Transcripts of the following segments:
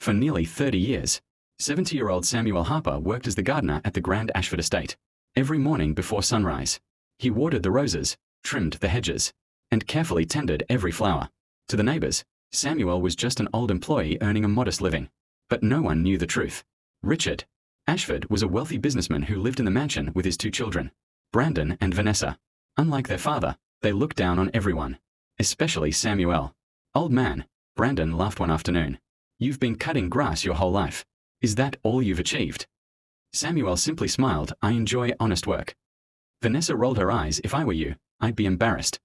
For nearly 30 years, 70-year-old Samuel Harper worked as the gardener at the Grand Ashford estate. Every morning before sunrise, he watered the roses, trimmed the hedges, and carefully tended every flower. To the neighbors, Samuel was just an old employee earning a modest living. But no one knew the truth. Richard Ashford was a wealthy businessman who lived in the mansion with his two children, Brandon and Vanessa. Unlike their father, they looked down on everyone, especially Samuel. "Old man," Brandon laughed one afternoon. "You've been cutting grass your whole life. Is that all you've achieved?" Samuel simply smiled. "I enjoy honest work." Vanessa rolled her eyes. "If I were you, I'd be embarrassed."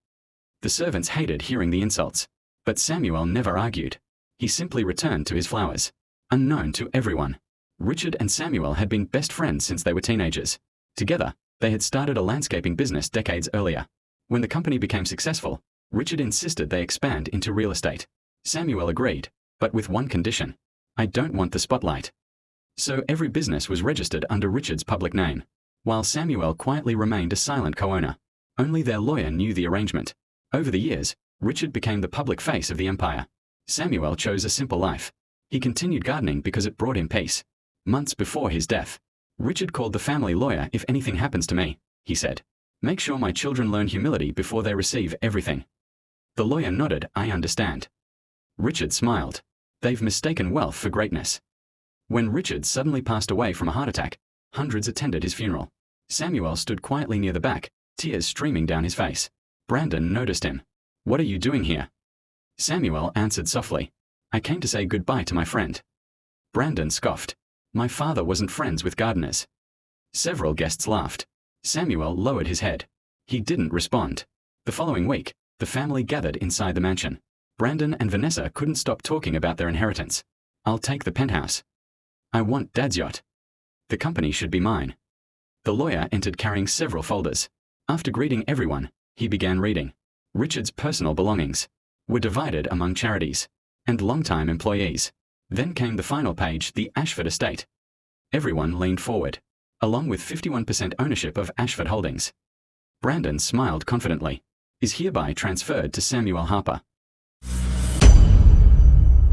The servants hated hearing the insults. But Samuel never argued. He simply returned to his flowers. Unknown to everyone, Richard and Samuel had been best friends since they were teenagers. Together, they had started a landscaping business decades earlier. When the company became successful, Richard insisted they expand into real estate. Samuel agreed, but with one condition: "I don't want the spotlight." So every business was registered under Richard's public name, while Samuel quietly remained a silent co-owner. Only their lawyer knew the arrangement. Over the years, Richard became the public face of the empire. Samuel chose a simple life. He continued gardening because it brought him peace. Months before his death, Richard called the family lawyer. "If anything happens to me," he said, "make sure my children learn humility before they receive everything." The lawyer nodded. "I understand." Richard smiled. They've mistaken wealth for greatness. When Richard suddenly passed away from a heart attack, hundreds attended his funeral. Samuel stood quietly near the back, tears streaming down his face. Brandon noticed him. "What are you doing here?" Samuel answered softly, "I came to say goodbye to my friend." Brandon scoffed. "My father wasn't friends with gardeners." Several guests laughed. Samuel lowered his head. He didn't respond. The following week, the family gathered inside the mansion. Brandon and Vanessa couldn't stop talking about their inheritance. "I'll take the penthouse." "I want Dad's yacht." "The company should be mine." The lawyer entered carrying several folders. After greeting everyone, he began reading. Richard's personal belongings were divided among charities and longtime employees. Then came the final page: the Ashford estate. Everyone leaned forward, along with 51% ownership of Ashford Holdings. Brandon smiled confidently. "Is hereby transferred to Samuel Harper."